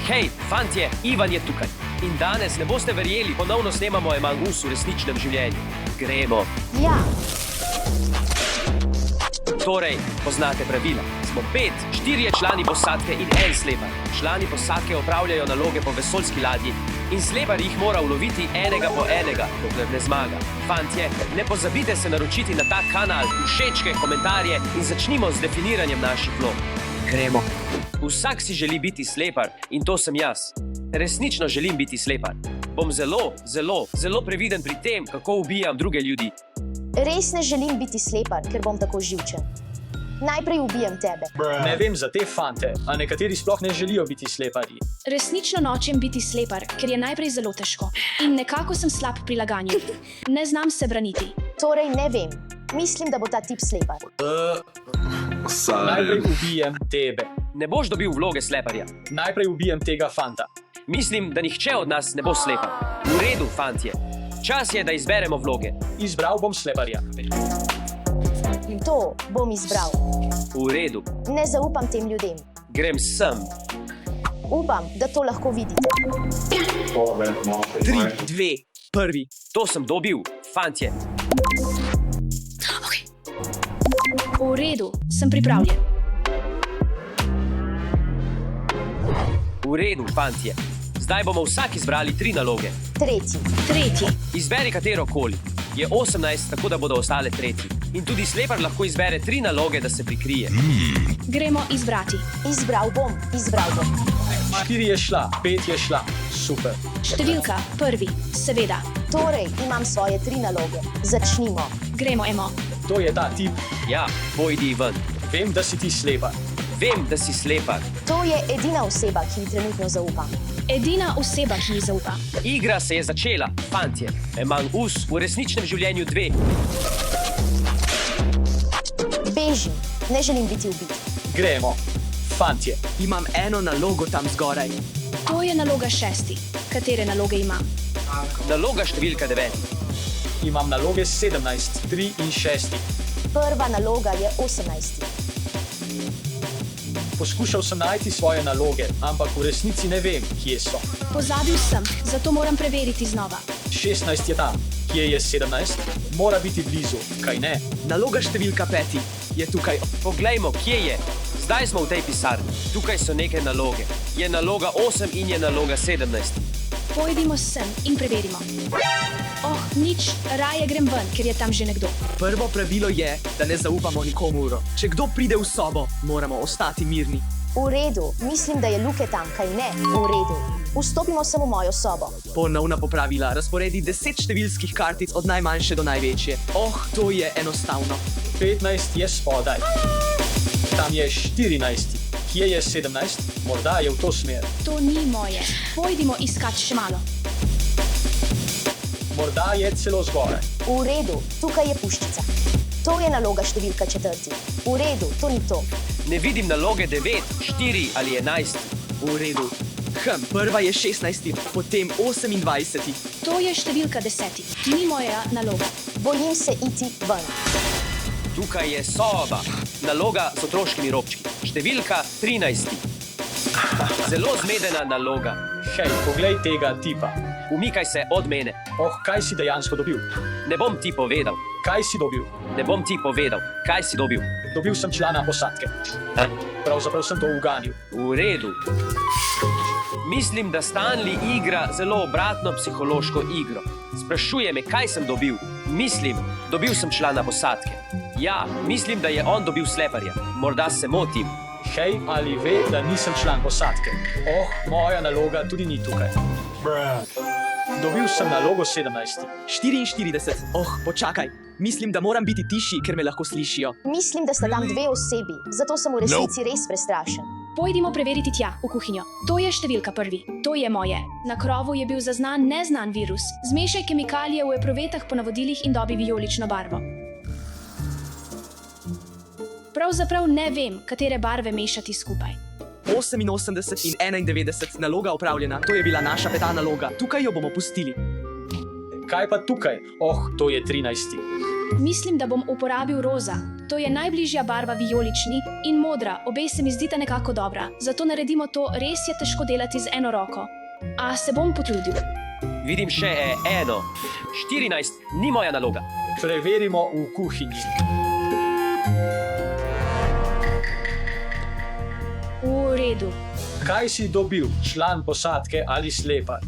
Hej, fantje, Ivan je tukaj. In danes, ne boste verjeli, ponovno snemamo Among Us v resničnem življenju. Gremo. Ja, Torej, poznate pravila. Smo 5, 4 člani posadke in en slepar. Člani posadke opravljajo naloge po vesoljski ladji in slepar jih mora uloviti enega po enega, dokler ne zmaga. Fantje, ne pozabite se naročiti na ta kanal, všečke, komentarje in začnimo z definiranjem naših vlog. Gremo. Vsak si želi biti slepar in to sem jaz. Resnično želim biti slepar. Bom zelo previden pri tem, kako ubijam druge ljudi. res ne želim biti slepar, ker bom tako živčen. Najprej ubijem tebe. Ne vem za te fante, a nekateri sploh ne želijo biti sleparji. Resnično nočem biti slepar, ker je najprej zelo težko. In nekako sem slab pri laganju. Ne znam se braniti. Torej ne vem. Mislim, da bo ta tip slepar. Najprej ubijem tebe. Ne boš dobil vloge sleparja. Najprej ubijem tega fanta. Mislim, da nihče od nas ne bo slepar. V redu, fantje. Čas je, da izberemo vloge. Izbral bom sleparja. To bom izbral. V redu. Ne zaupam tem ljudem. Grem sem. Upam, da to lahko vidite. 3, 2, 1. To sem dobil, fantje. V redu, sem pripravljen. V redu, fantje. Zdaj bomo vsak izbrali 3 naloge. Tretji. Izberi katero koli. Je 18, tako da bodo ostale tretji. In tudi slepar lahko izbere 3 naloge, da se prikrije. Gremo izbrati. Izbral bom. 4 je šla, 5 je šla. Super. Številka 1, seveda. Torej, imam svoje 3 naloge. Začnimo. Gremo, Emo. To je ta tip. Ja, pojdi ven. Vem, da si ti slepar. Vem, da si slepar. To je edina oseba, ki ji trenutno zaupam. Edina oseba, ki mi zaupa. Igra se je začela, fantje. Among Us v resničnem življenju 2. Bežim. Ne želim biti ubit. Gremo. Fantje. Imam eno nalogo tam zgoraj. To je naloga 6. Katere naloge imam? Naloga številka 9. Imam naloge 17, 3 in 6. Prva naloga je 18. Poskušal sem najti svoje naloge, ampak v resnici ne vem, kje so. Pozabil sem, zato moram preveriti znova. 16 je tam. Kje je 17? Mora biti blizu, kaj ne? Naloga številka 5 je tukaj. Poglejmo, kje je. Zdaj smo v tej pisarni. Tukaj so neke naloge. Je naloga 8 in je naloga 17. Pojdimo sem in preverimo. Oh, nič, raje grem ven, ker je tam že nekdo. Prvo pravilo je, da ne zaupamo nikomur. Če kdo pride v sobo, moramo ostati mirni. V redu. Mislim, da je Luke tam, kaj ne? V redu. Vstopimo sem v mojo sobo. Ponovna popravila. Razporedi 10 številskih kartic od najmanjše do največje. Oh, to je enostavno. 15 je spodaj. Tam je 14. Kje je 17? Morda je v to smer. To ni moje. Pojdimo iskat še malo. Morda je celo zgoraj. V redu. Tukaj je puščica. To je naloga številka 4. V redu. To ni to. Ne vidim naloge 9, 4 ali 11. V redu. Prva je 16, potem 28. To je številka 10. Ni moja naloga. Bojim se iti ven. Tukaj je soba. Naloga z otroškimi robčki. Številka 13. Zelo zmedena naloga. Hej, poglej tega tipa. Umikaj se od mene. Oh, kaj si dejansko dobil? Ne bom ti povedal. Kaj si dobil? Ne bom ti povedal. Kaj si dobil? Dobil sem člana posadke. Pravzaprav sem to uganil. V redu. Mislim, da Stanley igra zelo obratno psihološko igro. Sprašuje me, kaj sem dobil. Mislim, dobil sem člana posadke. Ja, mislim, da je on dobil sleparja. Morda se motim. Hej, ali ve, da nisem član posadke? Oh, moja naloga tudi ni tukaj. Dobil sem nalogo 17. 44. Oh, počakaj. Mislim, da moram biti tišji, ker me lahko slišijo. Mislim, da sta tam 2 osebi. Zato sem v resnici res prestrašen. Pojdimo preveriti tja, v kuhinjo. To je številka 1. To je moje. Na krovu je bil zaznan neznan virus. Zmešaj kemikalije v epruvetah po navodilih in dobi vijolično barvo. Pravzaprav ne vem, katere barve mešati skupaj. 88 in 91, naloga opravljena. To je bila naša 5. naloga. Tukaj jo bomo pustili. Kaj pa tukaj? Oh, to je 13. Mislim, da bom uporabil roza. To je najbližja barva vijolični in modra, obe se mi zdita nekako dobra, zato naredimo to, res je težko delati z eno roko. A se bom potrudil. Vidim še eno. 14 ni moja naloga. Preverimo v kuhinji. V redu. Kaj si dobil, član posadke ali slepar?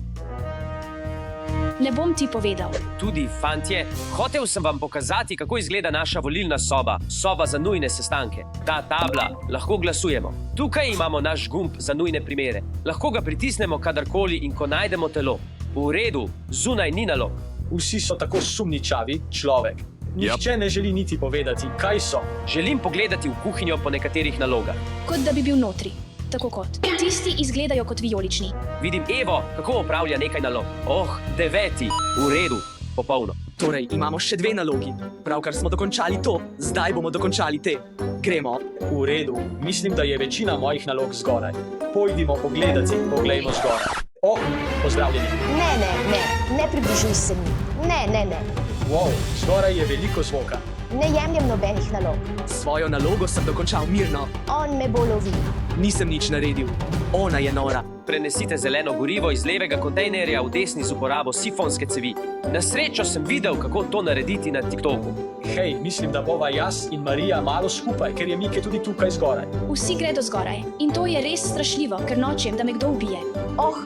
Ne bom ti povedal. Tudi, fantje, hotel sem vam pokazati, kako izgleda naša volilna soba. Soba za nujne sestanke. Ta tabla, lahko glasujemo. Tukaj imamo naš gumb za nujne primere. Lahko ga pritisnemo kadarkoli in ko najdemo telo. V redu, zunaj ni nalog. Vsi so tako sumničavi, človek. Nihče ne želi niti povedati, kaj so. Želim pogledati v kuhinjo po nekaterih nalogah. Kot da bi bil notri. Tako kot. Tisti izgledajo kot vijolični. Vidim Evo, kako opravlja nekaj nalog. 9, v redu, popolno. Torej, imamo še 2 nalogi. Pravkar smo dokončali to, zdaj bomo dokončali te. Gremo. V redu, mislim, da je večina mojih nalog zgoraj. Pojdimo pogledati, poglejmo zgoraj. Pozdravljeni. Ne približuj se mi. Ne. Wow, zgoraj je veliko zvoka. Ne jemljem nobenih nalog. Svojo nalogo sem dokončal mirno. On me bo lovil. Nisem nič naredil. Ona je nora. Prenesite zeleno gorivo iz levega kontejnerja v desni z uporabo sifonske cevi. Na srečo sem videl, kako to narediti na TikToku. Hej, mislim, da bova jaz in Marija malo skupaj, ker je Mike tudi tukaj zgoraj. Vsi gredo zgoraj. In to je res strašljivo, ker nočem, da me kdo ubije.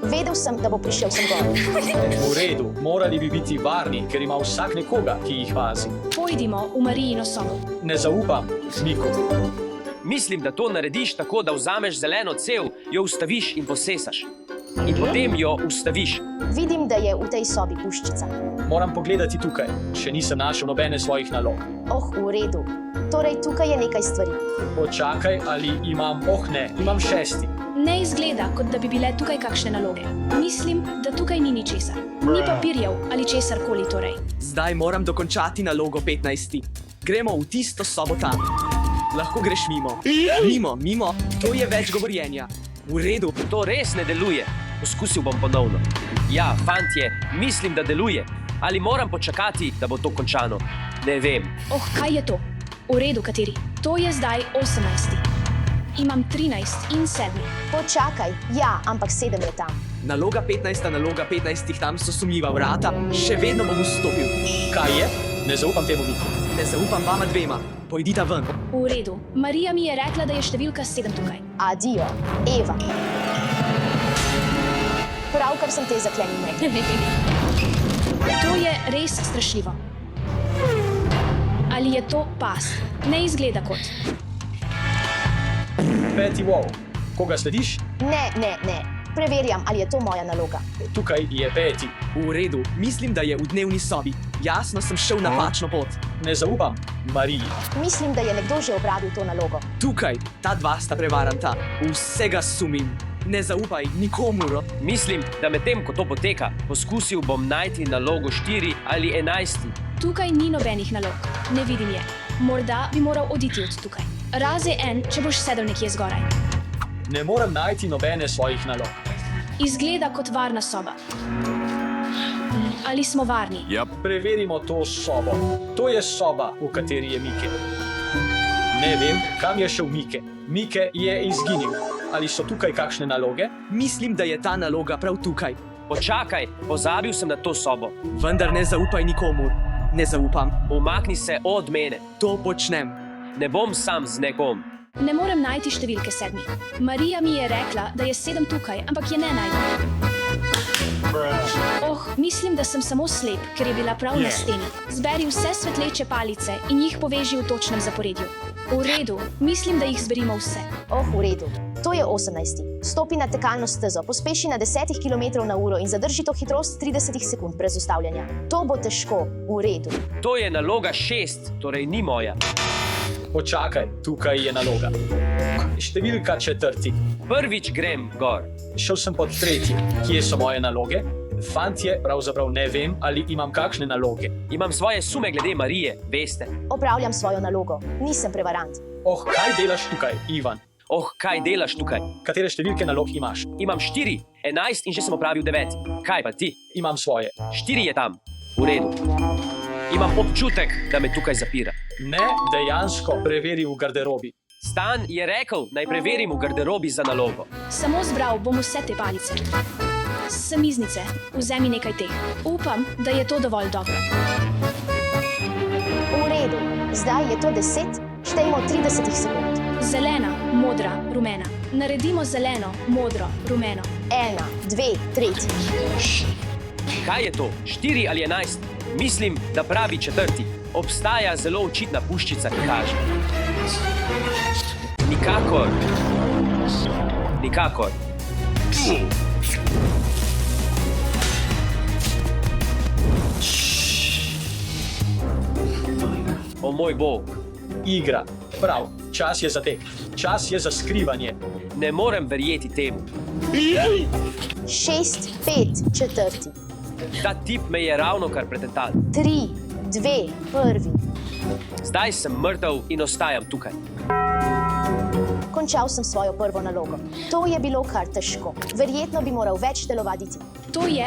Vedel sem, da bo prišel sem gor. V redu, morali bi biti varni, ker ima vsak nekoga, ki jih vazi. Pojdimo v Marijino sobo. Ne zaupam, Miku. Mislim, da to narediš tako, da vzameš zeleno cev, jo vstaviš in posesaš. In potem jo vstaviš. Vidim, da je v tej sobi puščica. Moram pogledati tukaj, še nisem našel nobene svojih nalog. V redu. Torej, tukaj je nekaj stvari. Počakaj, ali imam, ne, imam 6. Ne izgleda, kot da bi bile tukaj kakšne naloge. Mislim, da tukaj ni ničesar. Ni papirjev ali česarkoli torej. Zdaj moram dokončati nalogo 15. Gremo v tisto sobo tam. Lahko greš mimo. Mimo. To je več govorjenja. V redu. To res ne deluje. Poskusil bom ponovno. Ja, fantje, mislim, da deluje. Ali moram počakati, da bo to končano? Ne vem. Kaj je to? V redu, kateri? To je zdaj 18. Imam 13 in 7. Počakaj, ja, ampak 7 je tam. Naloga 15, naloga 15, tam so sumljiva vrata. Še vedno bom vstopil. Kaj je? Ne zaupam temu Miku. Ne zaupam vama dvema. Pojdita ven. V redu. Marija mi je rekla, da je številka 7 tukaj. Adijo, Eva. Pravkar sem te zaklenil. To je res strašljivo. Ali je to pas? Ne izgleda kot. 5. wow. Koga slediš? Ne. Preverjam, ali je to moja naloga. Tukaj je 5. V redu, mislim, da je v dnevni sobi. Jasno sem šel napačno pot. Ne zaupam Mariji. Mislim, da je nekdo že opravil to nalogo. Tukaj, ta 2 sta prevaranta. Vsega sumim. Ne zaupaj nikomur. Mislim, da medtem, ko to poteka, poskusil bom najti nalogo 4 ali 11. Tukaj ni nobenih nalog. Ne vidim je. Morda bi moral oditi od tukaj. Raze en, če boš sedel nekje zgoraj. Ne morem najti nobene svojih nalog. Izgleda kot varna soba. Ali smo varni? Preverimo to sobo. To je soba, v kateri je Mike. Ne vem, kam je šel Mike. Mike je izginil. Ali so tukaj kakšne naloge? Mislim, da je ta naloga prav tukaj. Počakaj, pozabil sem na to sobo. Vendar ne zaupaj nikomur. Ne zaupam. Umakni se od mene. To počnem. Ne bom sam z nekom. Ne morem najti številke 7. Marija mi je rekla, da je 7 tukaj, ampak je ne najdem. Mislim, da sem samo slep, ker je bila prav na steni. Zberi vse svetleče palice in jih poveži v točnem zaporedju. V redu, mislim, da jih zberimo vse. V redu. To je 18. Stopi na tekalno stezo, pospeši na 10 km/h in zadrži to hitrost 30 sekund brez ustavljanja. To bo težko. V redu. To je naloga 6, torej ni moja. Počakaj, tukaj je naloga. Številka 4. Prvič grem gor. Šel sem pod 3. Kje so moje naloge? Fantje, pravzaprav ne vem, ali imam kakšne naloge. Imam svoje sume glede Marije, veste. Opravljam svojo nalogo. Nisem prevarant. Kaj delaš tukaj, Ivan? Kaj delaš tukaj? Katere številke nalog imaš? Imam 4, 11 in že sem opravil 9. Kaj pa ti? Imam svoje. 4 je tam. V redu. Imam občutek, da me tukaj zapira. Ne, dejansko preveri v garderobi. Stan je rekel, naj preverim v garderobi za nalogo. Samo zbral bom vse te palice. Samiznice, vzemi nekaj teh. Upam, da je to dovolj dobro. V redu, zdaj je to 10, štejmo 30 sekund. Zelena, modra, rumena. Naredimo zeleno, modro, rumeno. 1, 2, 3. Kaj je to? 4 ali 11? Mislim, da pravi četrti. Obstaja zelo očitna puščica, ki kaže. Nikakor. Nikakor. O moj bog, Igra. Prav, čas je za tek. Čas je za skrivanje. ne morem verjeti temu. 6, 5, četrti. Ta tip me je ravno kar pretental. 3, 2, prvi. Zdaj sem mrtev in ostajam tukaj. Končal sem svojo prvo nalogo. To je bilo kar težko. Verjetno bi moral več telovaditi. To je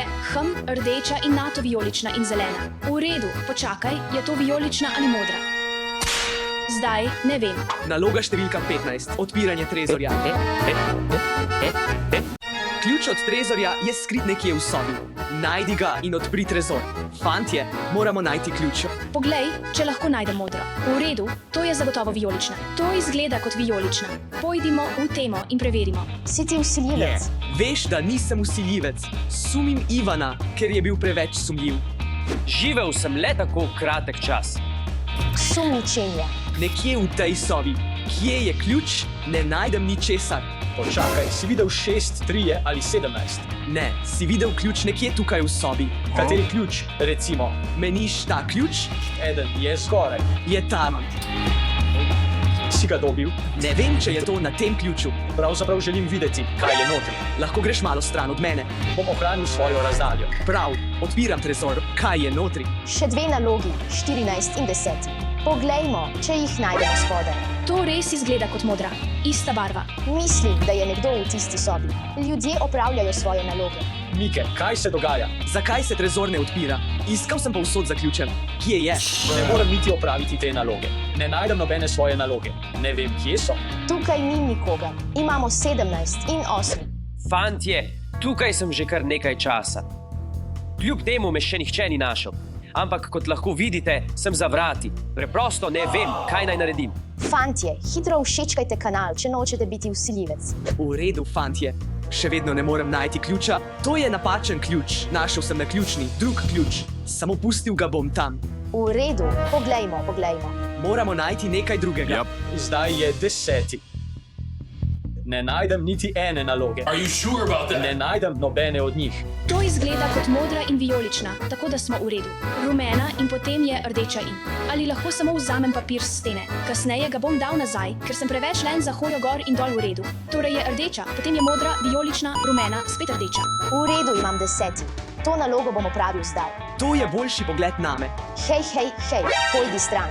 rdeča in nato vijolična in zelena. V redu, počakaj, je to vijolična ali modra? Zdaj ne vem. Naloga številka 15. Odpiranje trezorja. Ključ od trezorja je skrit nekje v sobi. Najdi ga in odpri trezor. Fantje, moramo najti ključ. Poglej, če lahko najdem modro. V redu, to je zagotovo vijolična. To izgleda kot vijolična. Pojdimo v temo in preverimo. Si ti vsiljivec? Veš, da nisem vsiljivec. Sumim Ivana, ker je bil preveč sumljiv. Živel sem le tako kratek čas. Sumničenja. Nekje v tej sobi. Kje je ključ? Ne najdem ničesar. Počakaj, si videl 6, 3 ali 17? Ne, si videl ključ nekje tukaj v sobi. Kateri ključ? Recimo, Meniš ta ključ? eden je zgoraj. Je tam. Si ga dobil? Ne vem, če je to na tem ključu. Pravzaprav želim videti, kaj je notri. Lahko greš malo stran od mene. Bom ohranil svojo razdaljo. Prav, odpiram trezor. Kaj je notri? Še dve nalogi, 14 in 10. Poglejmo, če jih najdemo spodaj. To res izgleda kot modra. Ista barva. Mislim, da je nekdo v tisti sobi. Ljudje opravljajo svoje naloge. Mike, kaj se dogaja? Zakaj se trezor ne odpira? Iskal sem povsod zaključen. Kje je? Ne morem niti opraviti te naloge. Ne najdem nobene svoje naloge. Ne vem, kje so. Tukaj ni nikoga. Imamo 17 in 8. Fantje, tukaj sem že kar nekaj časa. Kljub temu me še nihče ni našel. Ampak kot lahko vidite, sem za vrati. Preprosto ne vem, kaj naj naredim. Fantje, hitro všečkajte kanal, če nočete biti vsiljivec. V redu, fantje. Še vedno ne morem najti ključa. To je napačen ključ. Našel sem naključni, drug ključ. Samo pustil ga bom tam. V redu, poglejmo. Moramo najti nekaj drugega. Zdaj je 10. Ne najdem niti ene naloge. Are you sure about that? Ne najdem nobene od njih. To izgleda kot modra in vijolična, tako da smo v redu. Rumena in potem je rdeča in. Ali lahko samo vzamem papir s stene? Kasneje ga bom dal nazaj, ker sem preveč len za hojo gor in dol v redu. Torej je rdeča, potem je modra, vijolična, rumena, spet rdeča. V redu, imam 10. To nalogo bom opravil zdaj. To je boljši pogled name. Hej,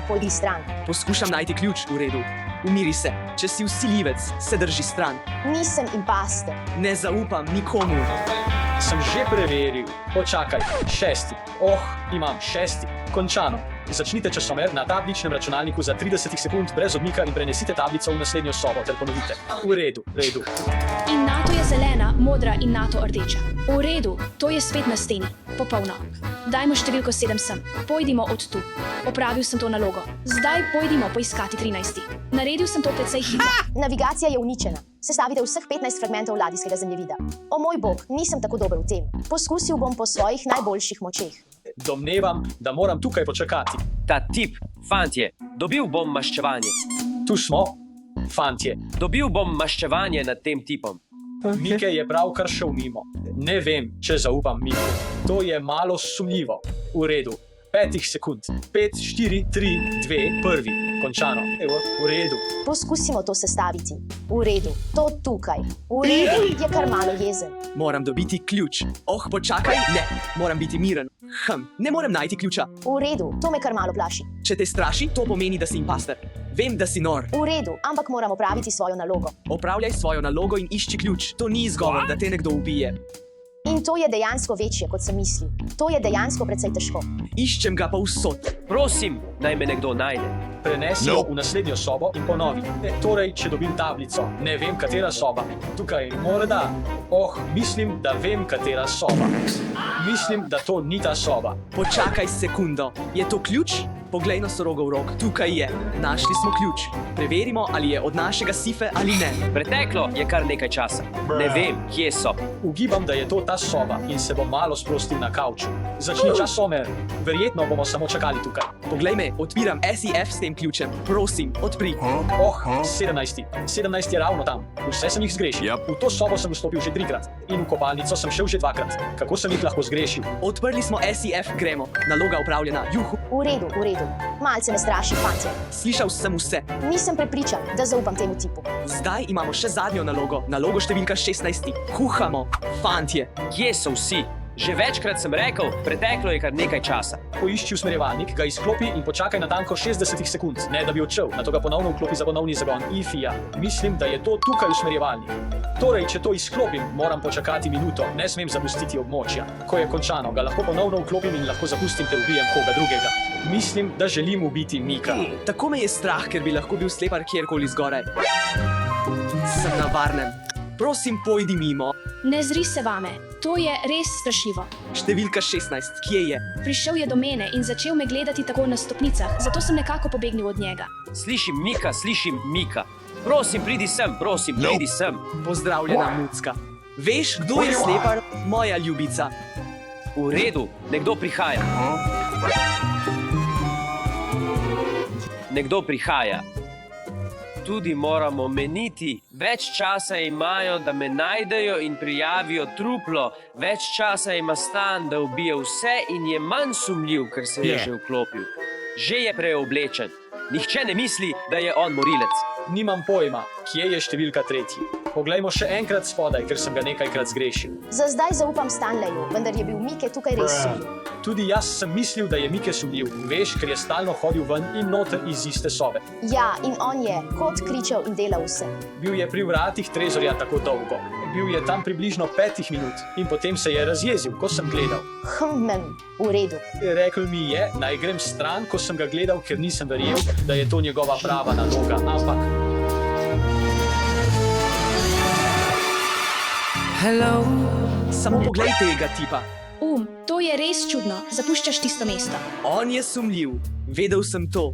pojdi stran. Poskušam najti ključ. V redu. Umiri se. Če si vsiljivec, se drži stran. Nisem imposter. Ne zaupam nikomu. Sem že preveril. Počakaj, 6. Imam 6. Končano. Začnite časomer na tabličnem računalniku za 30 sekund brez odmika in prenesite tablico v naslednjo sobo ter ponovite. V redu. In nato je zelena, modra in nato rdeča. V redu, to je spet na steni. Popolno. Dajmo številko 7 sem. Pojdimo od tu. Opravil sem to nalogo. Zdaj pojdimo poiskati 13. Naredil sem to precej hitro. Navigacija je uničena. Sestavite vseh 15 fragmentov ladijskega zemljevida. O moj bog, nisem tako dober v tem. Poskusil bom po svojih najboljših močeh. Domnevam, da moram tukaj počakati. Ta tip, fantje, dobil bom maščevanje. Tu smo, fantje. Dobil bom maščevanje nad tem tipom. Mike je pravkar šel mimo. Ne vem, če zaupam Miku. To je malo sumljivo. V redu. 5 sekund. 5, 4, 3, 2, prvi. Končano. Evo, v redu. Poskusimo to sestaviti. V redu, to tukaj. V redu, je kar malo jezen. Moram dobiti ključ. Počakaj, ne. Moram biti miren. Ne morem najti ključa. V redu, to me kar malo plaši. Če te straši, to pomeni, da si imposter. Vem, da si nor. V redu, ampak moram opraviti svojo nalogo. Opravljaj svojo nalogo in išči ključ. To ni izgovor, da te nekdo ubije. In to je dejansko večje, kot sem mislil. To je dejansko precej težko. Iščem ga povsod. Prosim, naj me nekdo najde. Prenesi jo v naslednjo sobo in ponovi. Torej, če dobim tablico, ne vem, katera soba. Tukaj, morda. Oh, mislim, da vem, katera soba. Mislim, da to ni ta soba. Počakaj sekundo. Je to ključ? Poglej na sorogov rok. Tukaj je. Našli smo ključ. Preverimo, ali je od našega sife ali ne. Preteklo je kar nekaj časa. Ne vem, kje so. Ugibam, da je to ta soba in se bom malo sprostil na kavču. Začni časomer. Verjetno bomo samo čakali tukaj. Poglej me, odpiram SIF s tem ključem. Prosim, odpri. Oh, 17. 17 je ravno tam. Vse sem jih zgrešil. V to sobo sem vstopil že 3-krat. In v kopalnico sem šel že 2-krat. Kako sem jih lahko zgrešil? Odprli smo SIF, gremo. Naloga upravljena. Juhu. V redu, v redu. Malce me straši, fantje. Slišal sem vse. Nisem prepričan, da zaupam temu tipu. Zdaj imamo še zadnjo nalogo. Nalogo številka 16. Kuhamo. Fantje. Kje so vsi? Že večkrat sem rekel, preteklo je kar nekaj časa. Poišči usmerjevalnik, ga izklopi in počakaj na tanko 60 sekund, ne da bi odšel, nato ga ponovno vklopi za ponovni zagon IFI-ja. Mislim, da je to tukaj usmerjevalnik. Torej, če to izklopim, moram počakati minuto, ne smem zapustiti območja. Ko je končano, ga lahko ponovno vklopim in lahko zapustim ter ubijem koga drugega. Mislim, da želim ubiti Mika. Tako me je strah, ker bi lahko bil slepar kjerkoli zgoraj. Sem na varnem. Prosim, pojdi mimo. Ne zri se vame, to je res strašljivo. Številka 16. Kje je? Prišel je do mene in začel me gledati tako na stopnicah, zato sem nekako pobegnil od njega. Slišim Mika, slišim Mika. Prosim, pridi sem, prosim, pridi sem. Pozdravljena, Mucka. Veš, kdo je slepar? Moja ljubica. V redu, nekdo prihaja. Nekdo prihaja. Tudi moramo meniti, več časa imajo, da me najdejo in prijavijo truplo, več časa ima Stan, da ubije vse in je manj sumljiv, ker se je že vklopil. Že je preoblečen. Nihče ne misli, da je on morilec. Nimam pojma, kje je številka 3. Poglejmo še enkrat spodaj, ker sem ga nekajkrat zgrešil. Za zdaj zaupam Stanleyu, vendar je bil Mike tukaj res sumljiv. Tudi jaz sem mislil, da je Mike sumljiv, veš, ker je stalno hodil ven in noter iz iste sobe. Ja, in on je kot kričal in delal vse. Bil je pri vratih trezorja tako dolgo. Bil je tam približno 5 minut in potem se je razjezil, ko sem gledal. V redu. Rekel mi je, naj grem stran, ko sem ga gledal, ker nisem verjel, da je to njegova prava naloga, ampak... Samo poglej tega tipa. To je res čudno, zapuščaš tisto mesto. On je sumljiv. Vedel sem to.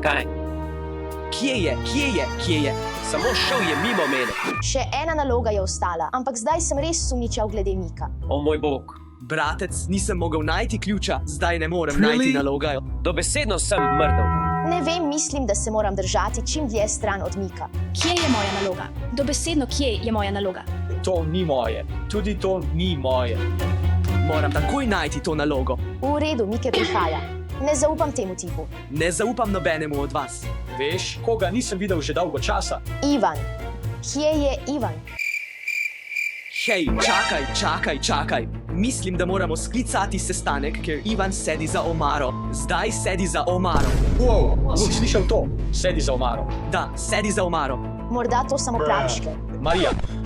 Kaj? Kje je? Kje je? Kje je? Samo šel je mimo mene. Še ena naloga je ostala, ampak zdaj sem res sumničal glede Mika. O moj bog. Bratec, nisem mogel najti ključa, zdaj ne morem najti naloga. Dobesedno sem mrtev. Ne vem, mislim, da se moram držati čim dlje stran od Mika. Kje je moja naloga? Dobesedno, kje je moja naloga? To ni moje. Tudi to ni moje. Moram takoj najti to nalogo. V redu, Mike prihaja. Ne zaupam temu tipu. Ne zaupam nobenemu od vas. Veš, koga nisem videl že dolgo časa? Ivan. Kje je Ivan? Hej, čakaj. Mislim, da moramo sklicati sestanek, ker Ivan sedi za omaro. Zdaj sedi za omaro. Wow, si slišal to? Sedi za omaro. Da, sedi za omaro. Morda to samo praviš.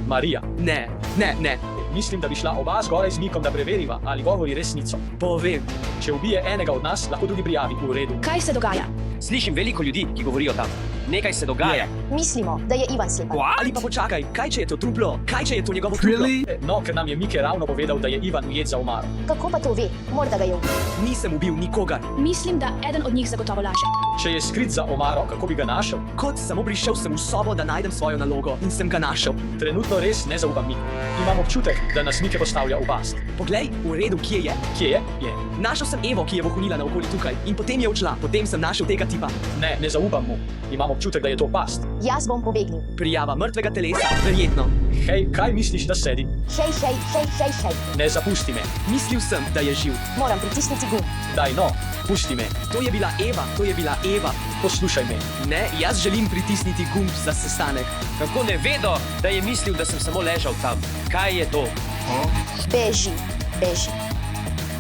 Marija. Ne. Mislim, da bi šla oba zgoraj z Mikom, da preveriva, ali govori resnico. Povem. Če ubije enega od nas, lahko drugi prijavi. V redu. Kaj se dogaja? Slišim veliko ljudi, ki govorijo tam. Nekaj se dogaja. Mislimo, da je Ivan slepar. Ali pa počakaj, kaj če je to truplo? Kaj če je to njegovo truplo? No, ker nam je Mike ravno povedal, da je Ivan ujet za omaro. Kako pa to ve? Morda ga je ubil. Nisem ubil nikogar. Mislim, da eden od njih zagotovo laže. Če je skrit za omaro, kako bi ga našel? Kot samo prišel sem v sobo, da najdem svojo nalogo in sem ga našel. Trenutno res ne zaupam Miku. Imam občutek, da nas Mike postavlja v past. Poglej, v redu, kje je? Kje je? Je. Našel sem Evo, ki je vohunila naokoli tukaj in potem je odšla. Potem sem našel tega tipa. Ne zaupam mu. Imam občutek, da je to past. Jaz bom pobegnil. Prijava mrtvega telesa, verjetno. Hej, kaj misliš, da sedi? Hej. Ne zapusti me. Mislil sem, da je živ. Moram pritisniti gumb. Daj no, pusti me. To je bila Eva. Poslušaj me. Ne, jaz želim pritisniti gumb za sestanek. Kako ne vedo, da je mislil, da sem samo ležal tam? Kaj je to? Beži.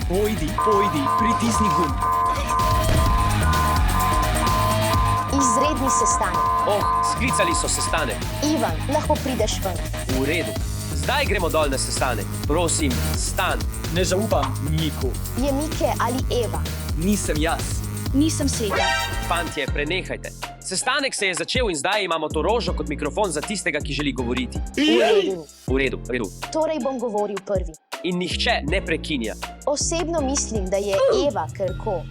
Pojdi, pritisni gumb. Izredni sestanek. Sklicali so sestanek. Ivan, lahko prideš ven. V redu. Zdaj gremo dol na sestanek. Prosim, stan. Ne zaupam Miku. Je Mike ali Eva? Nisem jaz. Nisem slepa. Fantje, prenehajte. Sestanek se je začel in zdaj imamo to rožo kot mikrofon za tistega, ki želi govoriti. V redu. V redu, v redu. Torej bom govoril prvi. In nihče ne prekinja. Osebno mislim, da je Eva krko.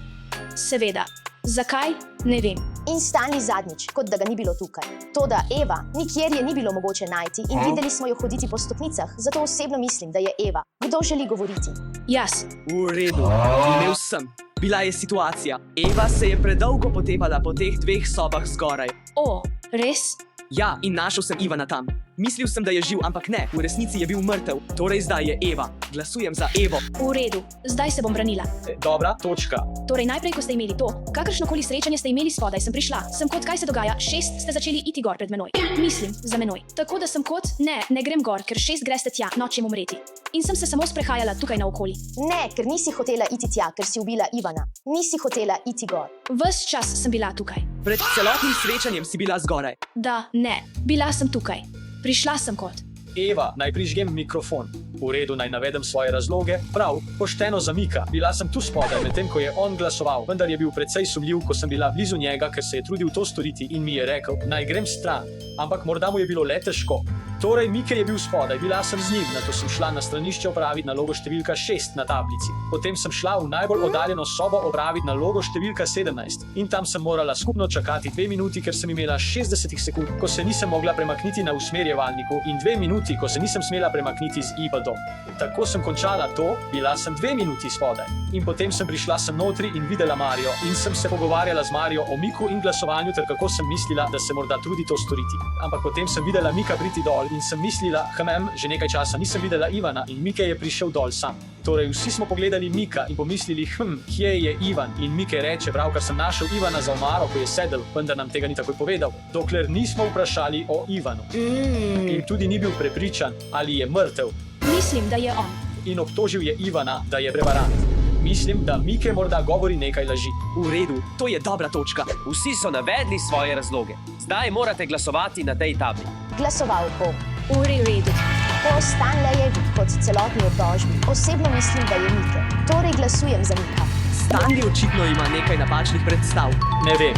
Seveda. Zakaj? Ne vem. In Stanley zadnjič, kot da ga ni bilo tukaj. Toda Eva nikjer je ni bilo mogoče najti in videli smo jo hoditi po stopnicah, zato osebno mislim, da je Eva. Kdo želi govoriti? Jaz. V redu, imel sem. Bila je situacija. Eva se je predolgo potepala po teh dveh sobah zgoraj. O, res? Ja, in našel sem Ivana tam. Mislil sem, da je živ, ampak ne, v resnici je bil mrtev. Torej zdaj je Eva. Glasujem za Evo. V redu. Zdaj se bom branila. Dobra, točka. Torej, najprej, ko ste imeli to, kakršnokoli srečanje ste imeli spodaj, sem prišla. Sem kot, kaj se dogaja, 6 ste začeli iti gor pred menoj. Mislim, za menoj. Tako da sem kot, ne grem gor, ker 6 greste tja, nočem umreti. In sem se samo sprehajala tukaj naokoli. Ne, ker nisi hotela iti tja, ker si ubila Ivana. Nisi hotela iti gor. Ves čas sem bila tukaj. Pred celotnim srečanjem si bila zgoraj. Da, ne, bila sem tukaj. Prišla sem kot. Eva, naj prižgem mikrofon. V redu, naj navedem svoje razloge. Prav, pošteno za Mika. Bila sem tu spodaj, medtem ko je on glasoval, vendar je bil precej sumljiv, ko sem bila blizu njega, ker se je trudil to storiti in mi je rekel, naj grem stran. Ampak morda mu je bilo le težko. Torej, Mike je bil spodaj, bila sem z njim, nato sem šla na stranišče opraviti nalogo številka 6 na tablici. Potem sem šla v najbolj oddaljeno sobo opraviti nalogo številka 17 in tam sem morala skupno čakati 2 minuti, ker sem imela 60 sekund, ko se nisem mogla premakniti na usmerjevalniku in 2 minuti, ko se nisem smela premakniti z iPadom. Tako sem končala to, bila sem 2 minuti spodaj. In potem sem prišla sem notri in videla Marijo in sem se pogovarjala z Marijo o Miku in glasovanju ter kako sem mislila, da se morda trudi to storiti. Ampak potem sem videla Mika priti dol in sem mislila, že nekaj časa nisem videla Ivana in Mike je prišel dol sam. Torej vsi smo pogledali Mika in pomislili, kje je Ivan? In Mike reče, pravkar sem našel Ivana za omaro, ko je sedel, vendar nam tega ni takoj povedal, dokler nismo vprašali o Ivanu. In tudi ni bil prepričan, ali je mrtev. Mislim, da je on. In obtožil je Ivana, da je prevarant. Mislim, da Mike morda govori nekaj laži. V redu, to je dobra točka. Vsi so navedli svoje razloge. Zdaj morate glasovati na tej tabli. Glasoval bom. V redu. Po Stanleyevi kot celotni obtožbi osebno mislim, da je Mike. Torej glasujem za Mika. Stanley očitno ima nekaj napačnih predstav. Ne vem.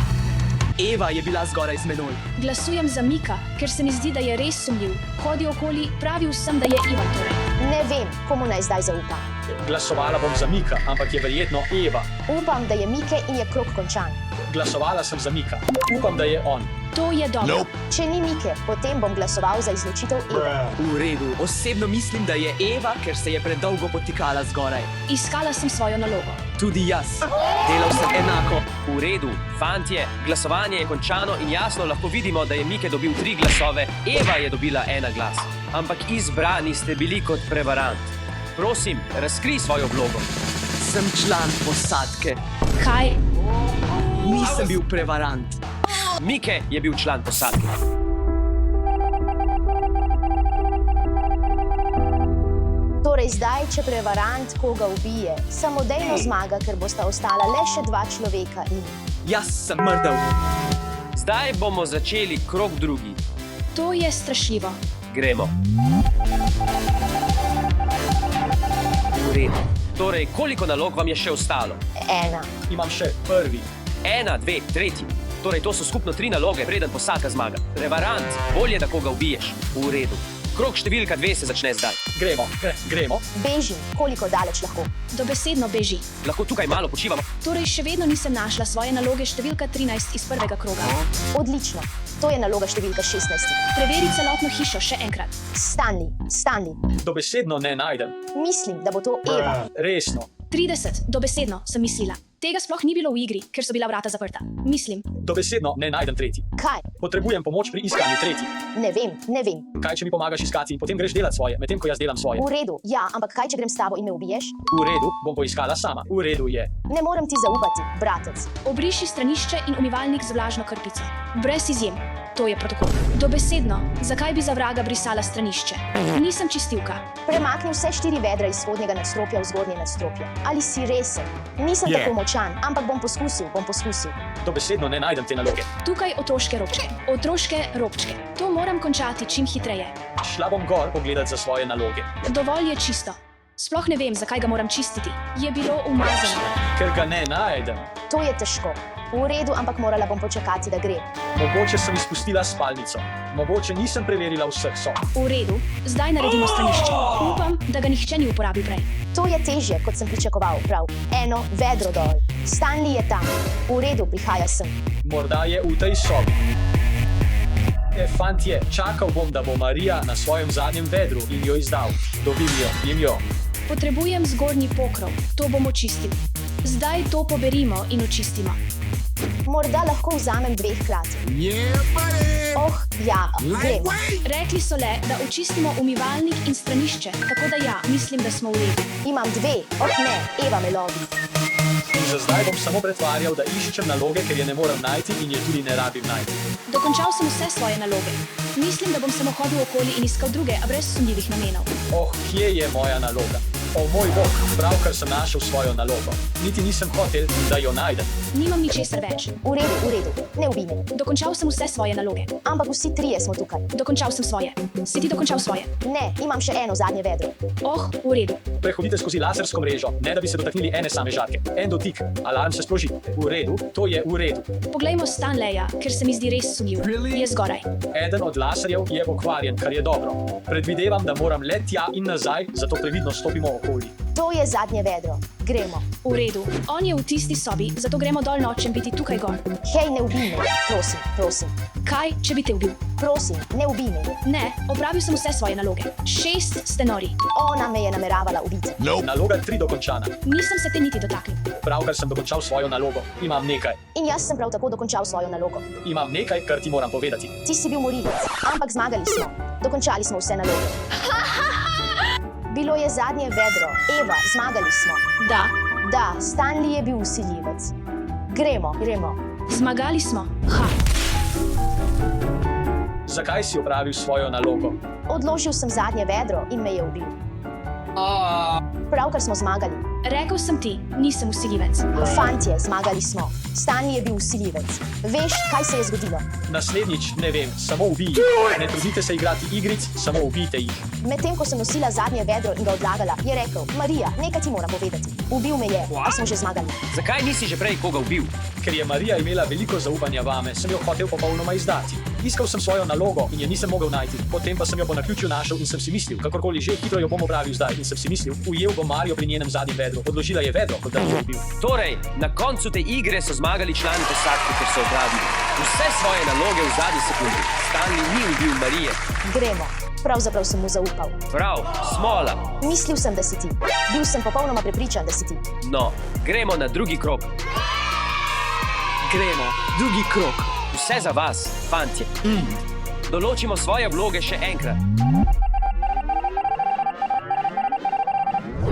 Eva je bila zgoraj z menoj. Glasujem za Mika, ker se mi zdi, da je res sumljiv. Hodi okoli, pravil sem, da je Ivan torej. Ne vem, komu naj zdaj zaupam. Glasovala bom za Mika, ampak je verjetno Eva. Upam, da je Mike in je krog končan. Glasovala sem za Mika. Upam, da je on. To je dobro. Če ni Mike, potem bom glasoval za izločitev Eve. V redu, osebno mislim, da je Eva, ker se je predolgo potikala zgoraj. Iskala sem svojo nalogo. Tudi jaz. Delal sem enako. V redu, fantje, glasovanje je končano in jasno lahko vidimo, da je Mike dobil 3 glasove, Eva je dobila 1 glas. Ampak izbrani ste bili kot prevarant. Prosim, razkrij svojo vlogo. Sem član posadke. Kaj? Nisem bil prevarant. Mike je bil član posadke. Torej zdaj, če prevarant koga ubije, samodejno zmaga, ker bosta ostala le še 2 človeka in... Jaz sem mrtev. Zdaj bomo začeli krog drugi. To je strašljivo. Gremo. V redu. Torej, koliko nalog vam je še ostalo? 1. Imam še prvi. 1, 2, 3. Torej, to so skupno 3 naloge, preden posadka zmaga. Prevarant, bolje, da koga ubiješ. V redu. Krog številka 2 se začne zdaj. Gremo. Bežim, koliko daleč lahko. Dobesedno beži. Lahko tukaj malo počivamo. Torej, še vedno nisem našla svoje naloge številka 13 iz prvega kroga. Odlično. To je naloga številka 16. Preveri celotno hišo še enkrat. Stanley. Dobesedno ne najdem. Mislim, da bo to Eva. Resno. 30, dobesedno sem mislila. Tega sploh ni bilo v igri, ker so bila vrata zaprta. Mislim. Dobesedno ne najdem tretji. Kaj? Potrebujem pomoč pri iskanju tretji. Ne vem. Kaj, če mi pomagaš iskati in potem greš delat svoje, medtem ko jaz delam svoje? V redu, ja, ampak kaj, če grem s tabo in me ubiješ? V redu, bom poiskala sama. V redu je. Ne morem ti zaupati, bratec. Obriši stranišče in umivalnik z vlažno krpico. Brez izjem. To je protokol. Dobesedno, zakaj bi za vraga brisala stranišče? Nisem čistilka. Premakni vse 4 vedra iz spodnjega nadstropja v zgornje nadstropje. Ali si resen? Nisem tako močan, ampak bom poskusil. Dobesedno ne najdem te naloge. Tukaj otroške robčke. Otroške robčke. To moram končati čim hitreje. Šla bom gor pogledat za svoje naloge. Dovolj je čisto. Sploh ne vem, zakaj ga moram čistiti. Je bilo umazano. Ker ga ne najdem. To je težko. V redu, ampak morala bom počakati, da gre. Mogoče sem izpustila spalnico. Mogoče nisem preverila vseh sob. V redu, zdaj naredimo stranišče. Upam, da ga nihče ni uporabil prej. To je težje, kot sem pričakoval, prav. Eno vedro dol. Stanley je tam. V redu, prihaja sem. Morda je v tej sobi. Fantje, čakal bom, da bo Marija na svojem zadnjem vedru in jo izdal. Dobim jo, jim jo. Potrebujem zgornji pokrov. To bom očistil. Zdaj to poberimo in očistimo. Morda lahko vzamem 2 hkrati. Ja, grem. Rekli so le, da očistimo umivalnik in stranišče, tako da ja, mislim, da smo v redu. Imam 2. Ne, Eva me lovi. In za zdaj bom samo pretvarjal, da iščem naloge, ker je ne morem najti in je tudi ne rabim najti. Dokončal sem vse svoje naloge. Mislim, da bom samo hodil okoli in iskal druge, a brez sumljivih namenov. Kje je moja naloga? O moj bog, pravkar sem našel svojo nalogo. Niti nisem hotel, da jo najdem. Nimam ničesar več. V redu, ne ubij me. Dokončal sem vse svoje naloge. Ampak vsi 3 smo tukaj. Dokončal sem svoje. Si ti dokončal svoje? Ne, imam še eno zadnje vedro. V redu. Prehodite skozi lasersko mrežo, ne da bi se dotaknili ene same žarke. En dotik, alarm se sproži. V redu, to je v redu. Poglejmo Stanleya, ker se mi zdi res sumljiv. Je zgoraj. Eden od laserjev je pokvarjen, kar je dobro. Predvidevam, da moram le tja in nazaj, zato previdno stopimo okoli. To je zadnje vedro. Gremo. V redu. On je v tisti sobi, zato gremo dol nočem biti tukaj gor. Hej, ne ubij me. Prosim. Kaj, če bi te ubil? Prosim, ne ubij me. Ne, opravil sem vse svoje naloge. 6 ste nori. Ona me je nameravala ubiti. Naloga 3 dokončana. Nisem se te niti dotaknil. Pravkar sem dokončal svojo nalogo. Imam nekaj. In jaz sem prav tako dokončal svojo nalogo. Imam nekaj, kar ti moram povedati. Ti si bil morilec, ampak zmagali smo. Dokončali smo vse naloge. Bilo je zadnje vedro. Eva, zmagali smo. Da, Stanley je bil vsiljivec. Gremo. Zmagali smo. Ha. Zakaj si opravil svojo nalogo? Odložil sem zadnje vedro in me je ubil. Pravkar smo zmagali. Rekel sem ti, nisem vsiljivec. Fantje, zmagali smo. Stanley je bil vsiljivec. Veš, kaj se je zgodilo? Naslednjič ne vem, samo ubij. Ne trudite se igrati igric, samo ubijte jih. Medtem ko sem nosila zadnje vedro in ga odlagala, je rekel: Marija, nekaj ti moram povedati. Ubil me je, a smo že zmagali. Zakaj nisi že prej koga ubil? Ker je Marija imela veliko zaupanja vame, sem jo hotel popolnoma izdati. Iskal sem svojo nalogo in je nisem mogel najti. Potem pa sem jo po naključju našel in sem si mislil, kakorkoli že, hitro jo bom opravil zdaj in sem si mislil, ujel bom Marijo pri njenem zadnjem vedru. Odložila je vedro, kot da bi jo ubil. Torej, na koncu te igre so zmagali člani posadke, ker so opravili vse svoje naloge v zadnji sekundi. Stanley ni ubil Marije. Gremo. Pravzaprav sem mu zaupal. Prav, smola. Mislil sem, da si ti. Bil sem popolnoma prepričan, da si ti. No, gremo na drugi krog. Gremo, drugi krog. Vse za vas, fantje. Določimo svoje vloge še enkrat.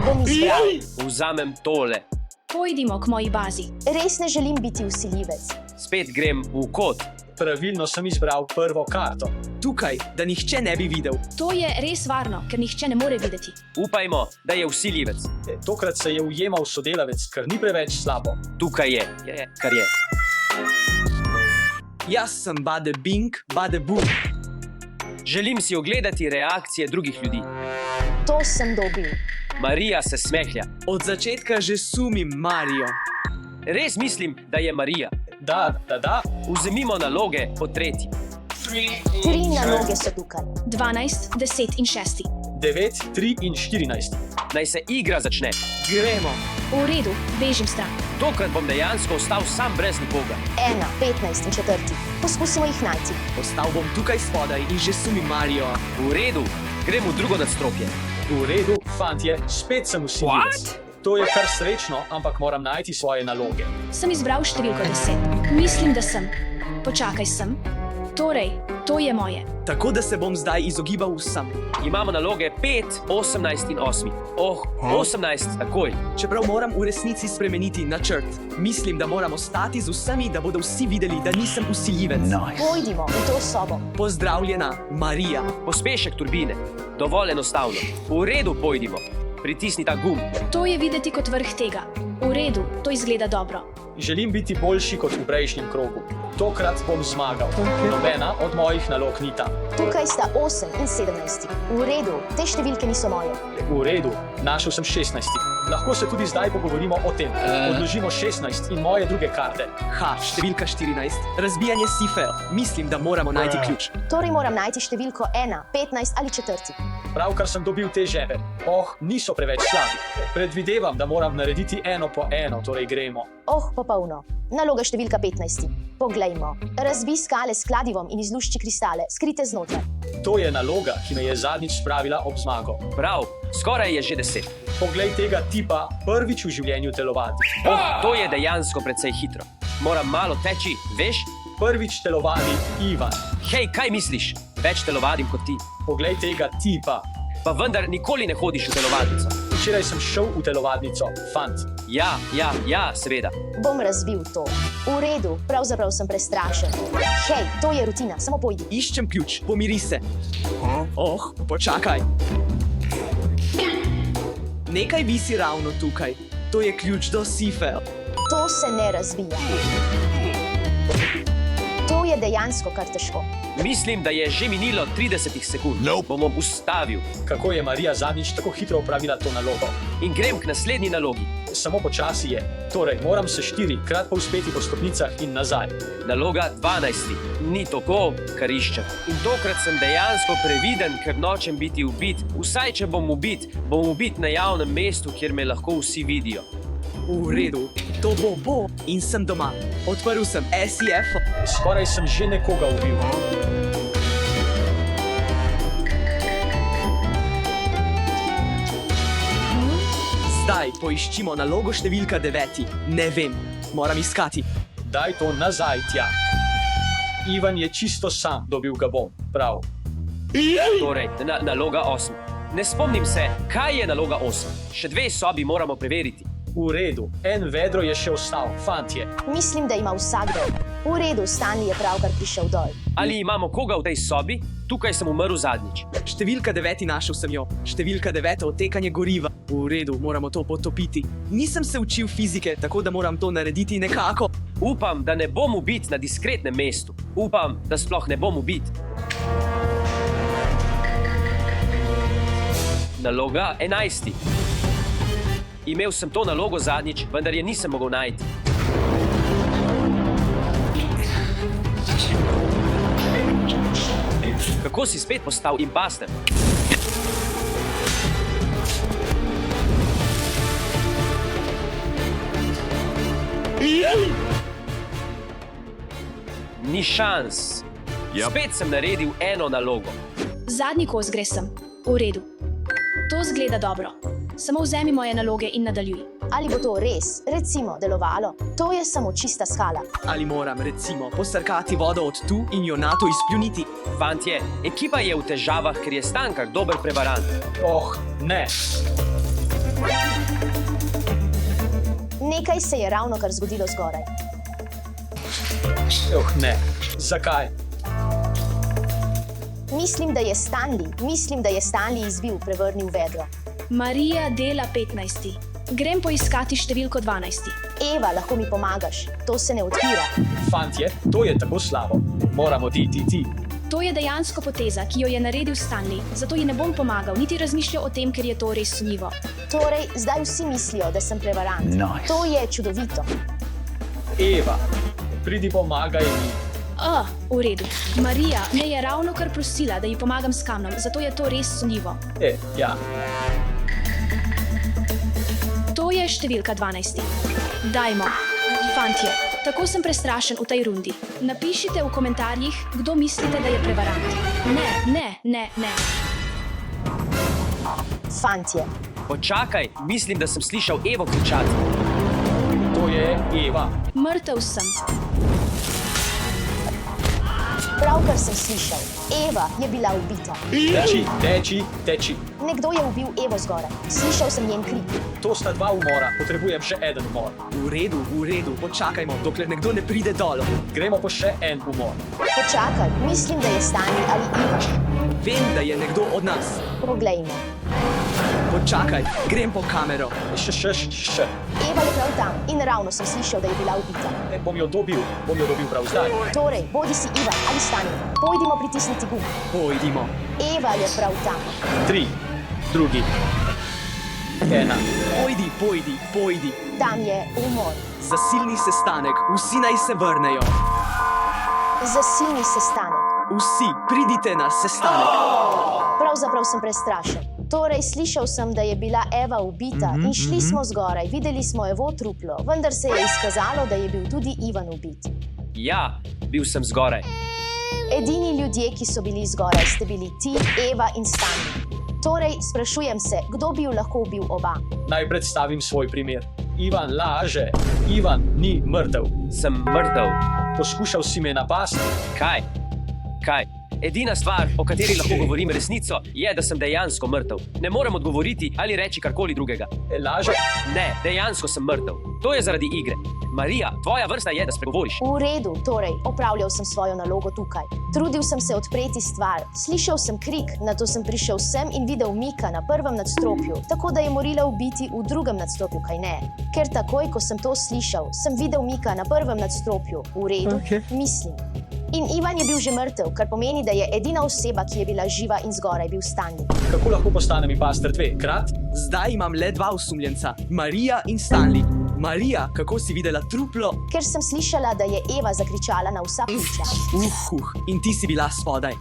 Bom izbral. Vzamem tole. Pojdimo k moji bazi. Res ne želim biti vsiljivec. Spet grem v kot. Pravilno sem izbral prvo karto. Tukaj, da nihče ne bi videl. To je res varno, ker nihče ne more videti. Upajmo, da je vsiljivec. Tokrat se je ujemal sodelavec, kar ni preveč slabo. Tukaj je, kar je. Jaz sem bade bing, bade boom. Želim si ogledati reakcije drugih ljudi. To sem dobil. Marija se smehlja. Od začetka že sumim Marijo. Res mislim, da je Marija. Da. Vzemimo naloge po tretji. 3 naloge so tukaj. 12, 10 in 6. 9, 3 in 14. Naj se igra začne. Gremo. V redu, bežim stran. Tokrat bom dejansko ostal sam brez nikoga. 1, 15 in 4. Poskusimo jih najti. Ostal bom tukaj spodaj in že sumim Marijo. V redu, grem v drugo nadstropje. V redu, fantje, spet sem vsiljivec. To je kar srečno, ampak moram najti svoje naloge. Sem izbral številko 10. Mislim, da sem. Počakaj sem. Torej, to je moje. Tako da se bom zdaj izogibal vsem. Imamo naloge 5, 18 in 8. 18, takoj. Čeprav moram v resnici spremeniti načrt. Mislim, da moram ostati z vsemi, da bodo vsi videli, da nisem vsiljivec. Pojdimo v to sobo. Pozdravljena, Marija. Pospešek turbine. Dovolj enostavno. V redu, pojdimo. Pritisni ta gumb. To je videti kot vrh tega. V redu, to izgleda dobro. Želim biti boljši kot v prejšnjem krogu. Tokrat bom zmagal. Nobena od mojih nalog ni tam. Tukaj sta 8 in 17. V redu, te številke niso moje. V redu, našel sem 16. Lahko se tudi zdaj pogovorimo o tem. Odložimo 16 in moje druge karte. Ha, številka 14. Razbijanje sifel. Mislim, da moramo najti ključ. Torej moram najti številko 1, 15 ali 4. Pravkar sem dobil te žebe. Niso preveč slabi. Predvidevam, da moram narediti eno po eno, torej gremo. Popolno. Naloga številka 15. Poglejmo. Razbij skale s kladivom in izlušči kristale, skrite znotraj. To je naloga, ki me je zadnjič spravila ob zmago. Prav, skoraj je že 10. Poglej tega tipa prvič v življenju telovati. To je dejansko precej hitro. Moram malo teči, veš? Prvič telovadi Ivan. Hej, kaj misliš? Več telovadim kot ti. Poglej tega tipa. Pa vendar nikoli ne hodiš v telovadnico. Včeraj sem šel v telovadnico, fant. Ja, seveda. Bom razbil to. V redu, pravzaprav sem prestrašen. Hej, to je rutina, samo pojdi. Iščem ključ, pomiri se. Počakaj. Nekaj visi ravno tukaj. To je ključ do sifel. To se ne razvija. To je dejansko kar težko. Mislim, da je že minilo 30 sekund. Bom ustavil. Kako je Marija zadnjič tako hitro opravila to nalogo? In grem k naslednji nalogi. Samo počasi je. Torej, moram se 4-krat povzpeti po stopnicah in nazaj. Naloga 12. Ni tako, kar iščem. In tokrat sem dejansko previden, ker nočem biti ubit. Vsaj, če bom ubit na javnem mestu, kjer me lahko vsi vidijo. V redu, to bo in sem doma. Odprl sem SIF. Skoraj sem že nekoga ubil. Zdaj poiščimo nalogo številka 9. Ne vem, moram iskati. Daj to nazaj tja. Ivan je čisto sam, dobil ga bom, prav. Torej, naloga 8. Ne spomnim se, kaj je naloga 8. Še 2 sobi moramo preveriti. V redu, en vedro je še ostal, fantje. Mislim, da ima vsakdo. V redu, Stanley je pravkar prišel dol. Ali imamo koga v tej sobi? Tukaj sem umrl zadnjič. Številka 9 našel sem jo. Številka 9 odtekanje goriva. V redu, moramo to potopiti. Nisem se učil fizike, tako da moram to narediti nekako. Upam, da ne bom ubit na diskretnem mestu. Upam, da sploh ne bom ubit. Naloga 11. Imel sem to nalogo zadnjič, vendar je nisem mogel najti. Kako si spet postal imposter? Ni šans. Spet sem naredil eno nalogo. Zadnji kos gre sem. V redu. To zgleda dobro. Samo vzemi moje naloge in nadaljuj. Ali bo to res, recimo, delovalo? To je samo čista skala. Ali moram, recimo, posrkati vodo od tu in jo nato izpljuniti? Fantje, ekipa je v težavah, ker je Stankar dober prevarant. Ne. Nekaj se je ravno kar zgodilo zgoraj. Ne. Zakaj? Mislim, da je Stanley izbil, prevrnil vedro. Marija dela 15. Grem poiskati številko 12. Eva, lahko mi pomagaš? To se ne odpira. Fantje, to je tako slabo. Moramo iti. To je dejansko poteza, ki jo je naredil Stanley, zato ji ne bom pomagal, niti razmišljal o tem, ker je to res sumljivo. Torej, zdaj vsi mislijo, da sem prevarant. Nice. To je čudovito. Eva, pridi pomagaj mi. V redu. Marija me je ravno kar prosila, da ji pomagam s kamnom, zato je to res sumljivo. Ja. To je številka 12. Dajmo. Fantje, tako sem prestrašen v tej rundi. Napišite v komentarjih, kdo mislite, da je prevarant. Ne. Fantje. Počakaj, mislim, da sem slišal Evo kričati. To je Eva. Mrtev sem. Pravkar sem slišal, Eva je bila ubita. Teči, teči, teči. Nekdo je ubil Evo zgoraj. Slišal sem njen krik. To sta dva umora, potrebujem še eden umor. V redu, počakajmo, dokler nekdo ne pride dol. Gremo po še en umor. Počakaj, mislim, da je Stanley ali Iva. Vem, da je nekdo od nas. Poglejmo. Počakaj, grem po kamero. Še. Eva je prav tam in ravno sem slišal, da je bila ubita. Bom jo dobil prav zdaj. Torej, bodi si Iva ali Stanley. Pojdimo pritisniti gumb. Pojdimo. Eva je prav tam. 3, 2, 1. Pojdi. Tam je umor. Zasilni sestanek, vsi naj se vrnejo. Zasilni sestanek. Vsi, pridite na sestanek. Pravzaprav sem prestrašen. Torej, slišal sem, da je bila Eva ubita in šli smo zgoraj. Videli smo Evo truplo, vendar se je izkazalo, da je bil tudi Ivan ubit. Ja, bil sem zgoraj. Edini ljudje, ki so bili zgoraj, ste bili ti, Eva in Stanley. Torej, sprašujem se, kdo bi ju lahko ubil oba? Naj predstavim svoj primer. Ivan laže. Ivan ni mrtev. Sem mrtev. Poskušal si me napasti. Kaj? Edina stvar, o kateri lahko govorim resnico, je, da sem dejansko mrtev. Ne morem odgovoriti ali reči karkoli drugega. Laže? Ne, dejansko sem mrtev. To je zaradi igre. Marija, tvoja vrsta je, da spregovoriš. V redu, torej, opravljal sem svojo nalogo tukaj. Trudil sem se odpreti stvar, slišal sem krik, nato sem prišel sem in videl Mika na prvem nadstropju, tako da je morala ubiti v drugem nadstropju, kaj ne? Ker takoj, ko sem to slišal, sem videl Mika na prvem nadstropju. V redu, mislim. In Ivan je bil že mrtev, kar pomeni, da je edina oseba, ki je bila živa in zgoraj, bil Stanley. Kako lahko postanem impostor 2? Krat? Zdaj imam le dva osumljenca, Marija in Stanley. Marija, kako si videla truplo? Ker sem slišala, da je Eva zakričala na vsa pljuča. In ti si bila spodaj.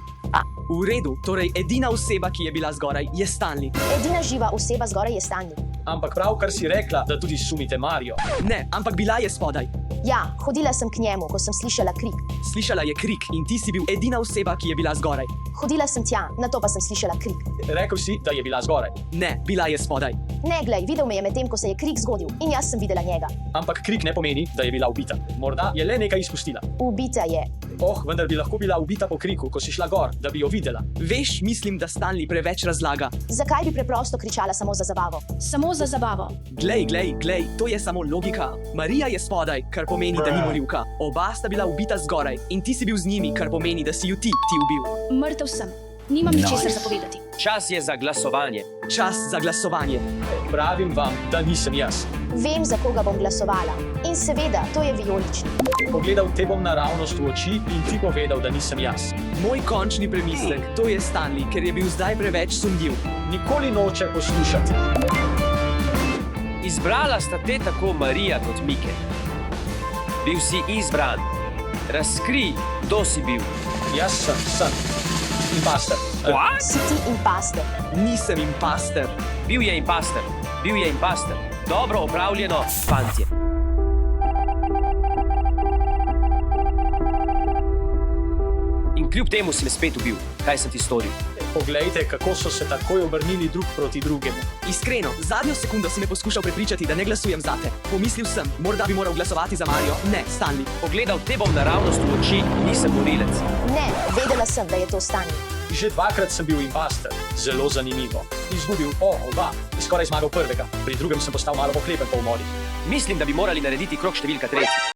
V redu, torej edina oseba, ki je bila zgoraj, je Stanley. Edina živa oseba zgoraj je Stanley. Ampak pravkar si rekla, da tudi sumite Marijo. Ne, ampak bila je spodaj. Ja, hodila sem k njemu, ko sem slišala krik. Slišala je krik in ti si bil edina oseba, ki je bila zgoraj. Hodila sem tja, nato pa sem slišala krik. Rekel si, da je bila zgoraj. Ne, bila je spodaj. Ne, glej, videl me je medtem, ko se je krik zgodil in jaz sem videla njega. Ampak krik ne pomeni, da je bila ubita. Morda je le nekaj izpustila. Ubita je. Vendar bi lahko bila ubita po kriku, ko si šla gor, da bi jo videla. Veš, mislim, da Stanley preveč razlaga. Zakaj bi preprosto kričala samo za zabavo? Samo za zabavo. Glej, to je samo logika. Marija je spodaj, kar pomeni, da ni morilka. Oba sta bila ubita zgoraj in ti si bil z njimi, kar pomeni, da si ju ti ubil. Mrtev sem. Nimam ničesar zapovedati. Čas je za glasovanje. Čas za glasovanje. Pravim vam, da nisem jaz. Vem, za koga bom glasovala. In seveda, to je vijolični. Pogledal te bom naravnost v oči in ti povedal, da nisem jaz. Moj končni premislek, to je Stanley, ker je bil zdaj preveč sumljiv. Nikoli noče poslušati. Izbrala sta te tako Marija kot Mike. Bil si izbran. Razkrij, kdo si bil. Jaz sem. Impostor. Si ti impostor. Nisem impostor. Bil je impostor. Dobro opravljeno, fantje. In kljub temu si me spet ubil. Kaj sem ti storil? Poglejte, kako so se takoj obrnili drug proti drugemu. Iskreno, zadnjo sekundo si me poskušal prepričati, da ne glasujem zate. Pomislil sem, morda bi moral glasovati za Marijo. Ne, Stanley. Pogledal te bom naravnost v oči, nisem morilec. Ne, vedela sem, da je to Stanley. Že dvakrat sem bil impostor. Zelo zanimivo. Izgubil oba. Skoraj zmagal prvega. Pri drugem sem postal malo pohlepen po umorih. Mislim, da bi morali narediti krog številka 3.